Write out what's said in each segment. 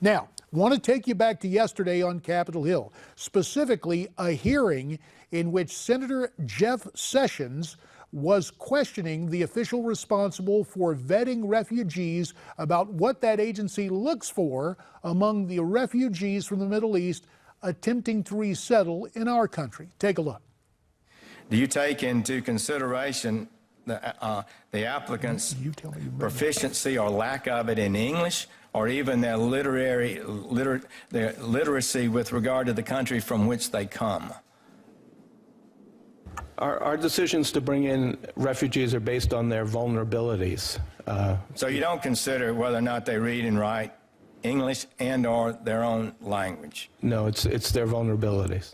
Now, want to take you back to yesterday on Capitol Hill, specifically a hearing in which Senator Jeff Sessions was questioning the official responsible for vetting refugees about what that agency looks for among the refugees from the Middle East attempting to resettle in our country. Take a look. Do you take into consideration the applicant's proficiency or lack of it in English, or even their literacy with regard to the country from which they come? Our decisions to bring in refugees are based on their vulnerabilities. So you don't consider whether or not they read and write English and or their own language? No, it's their vulnerabilities.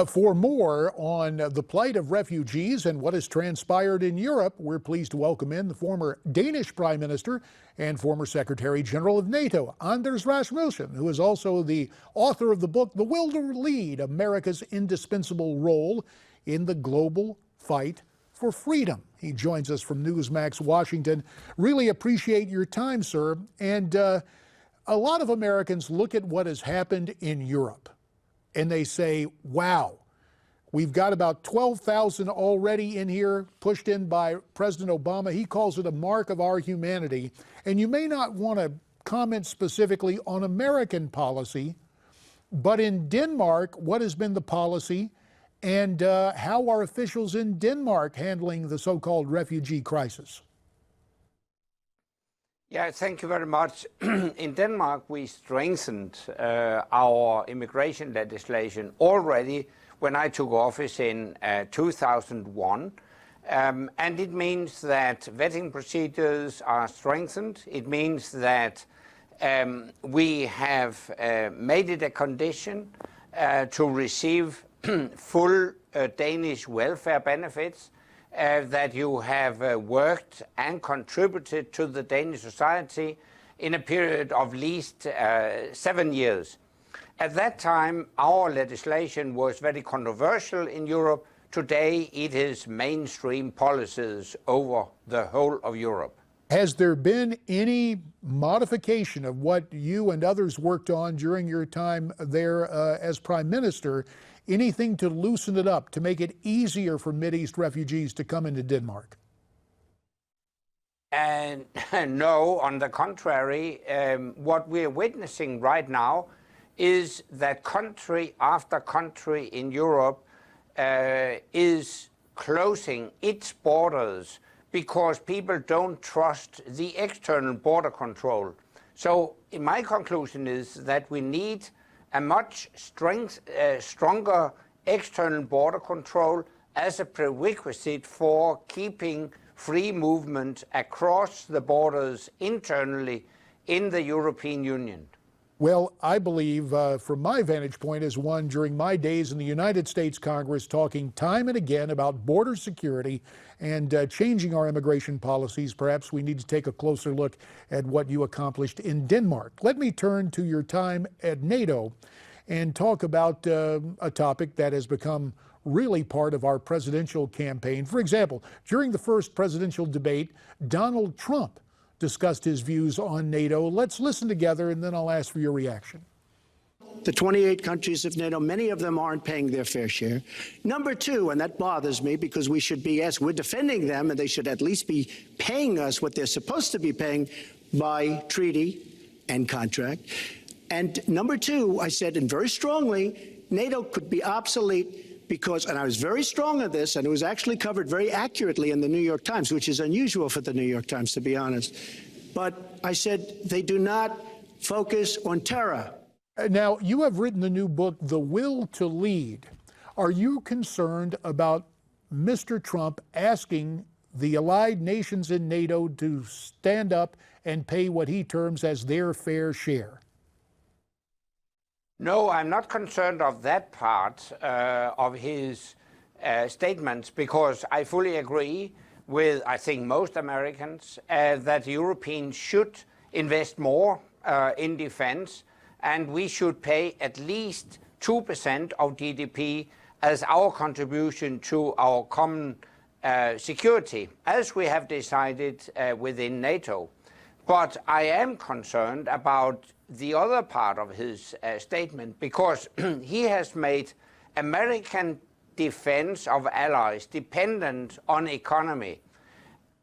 For more on the plight of refugees and what has transpired in Europe, we're pleased to welcome in the former Danish Prime Minister and former Secretary General of NATO, Anders Rasmussen, who is also the author of the book, The Will to Lead, America's Indispensable Role in the Global Fight for Freedom. He joins us from Newsmax, Washington. Really appreciate your time, sir. And a lot of Americans look at what has happened in Europe and they say, wow, we've got about 12,000 already in here, pushed in by President Obama. He calls it a mark of our humanity. And you may not want to comment specifically on American policy, but in Denmark, what has been the policy, and how are officials in Denmark handling the so-called refugee crisis? Yeah, thank you very much. In Denmark, we strengthened our immigration legislation already when I took office in 2001. And it means that vetting procedures are strengthened. It means that we have made it a condition to receive full Danish welfare benefits, that you have worked and contributed to the Danish society in a period of at least 7 years. At that time, our legislation was very controversial in Europe. Today, it is mainstream policies over the whole of Europe. Has there been any modification of what you and others worked on during your time there as Prime Minister? Anything to loosen it up, to make it easier for Mideast refugees to come into Denmark? And no, on the contrary, what we're witnessing right now is that country after country in Europe is closing its borders because people don't trust the external border control. So my conclusion is that we need a much stronger external border control as a prerequisite for keeping free movement across the borders internally in the European Union. Well, I believe, from my vantage point as one during my days in the United States Congress, talking time and again about border security and changing our immigration policies, perhaps we need to take a closer look at what you accomplished in Denmark. Let me turn to your time at NATO and talk about a topic that has become really part of our presidential campaign. For example, during the first presidential debate, Donald Trump discussed his views on NATO. Let's listen together, and then I'll ask for your reaction. The 28 countries of NATO, many of them aren't paying their fair share. Number two, and that bothers me because we should be, yes, we're defending them, and they should at least be paying us what they're supposed to be paying by treaty and contract. And number two, I said, and very strongly, NATO could be obsolete because, and I was very strong on this, and it was actually covered very accurately in the New York Times, which is unusual for the New York Times, to be honest. But I said they do not focus on terror. Now, you have written the new book, The Will to Lead. Are you concerned about Mr. Trump asking the allied nations in NATO to stand up and pay what he terms as their fair share? No, I'm not concerned of that part of his statements, because I fully agree with, I think, most Americans that Europeans should invest more in defense, and we should pay at least 2% of GDP as our contribution to our common security, as we have decided within NATO. But I am concerned about the other part of his statement, because he has made American defense of allies dependent on economy.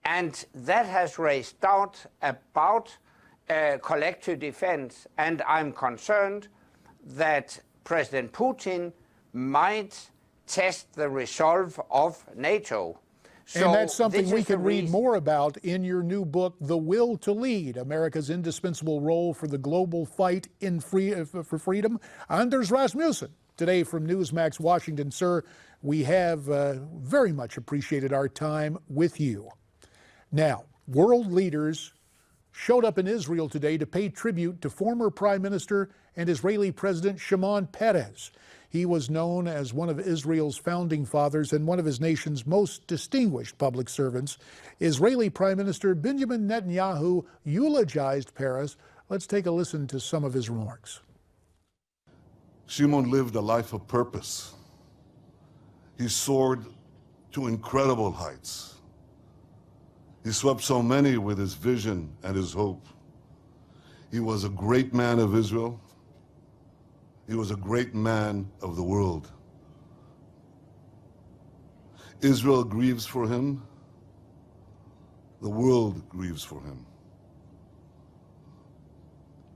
And that has raised doubt about collective defense. And I'm concerned that President Putin might test the resolve of NATO. So and that's something this we is the can read reason- more about in your new book, The Will to Lead, America's Indispensable Role for the Global Fight for Freedom. Anders Rasmussen, today from Newsmax Washington. Sir, we have very much appreciated our time with you. Now, world leaders showed up in Israel today to pay tribute to former Prime Minister and Israeli President Shimon Peres. He was known as one of Israel's founding fathers and one of his nation's most distinguished public servants. Israeli Prime Minister Benjamin Netanyahu eulogized Peres. Let's take a listen to some of his remarks. Shimon lived a life of purpose. He soared to incredible heights. He swept so many with his vision and his hope. He was a great man of Israel. He was a great man of the world. Israel grieves for him. The world grieves for him.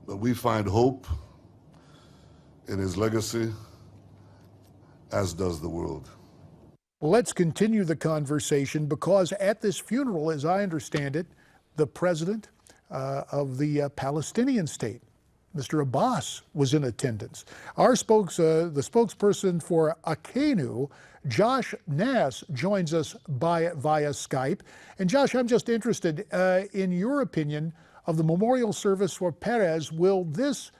But we find hope in his legacy, as does the world. Let's continue the conversation, because at this funeral, as I understand it, the president of the Palestinian state, Mr. Abbas, was in attendance. Our the spokesperson for Akenu, Josh Nass, joins us via Skype. And Josh, I'm just interested in your opinion of the memorial service for Peres. Will this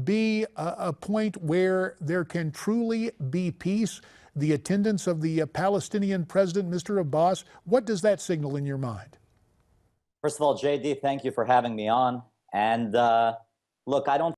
be a point where there can truly be peace? The attendance of the Palestinian president, Mr. Abbas, what does that signal in your mind? First of all, JD, thank you for having me on. And look, I don't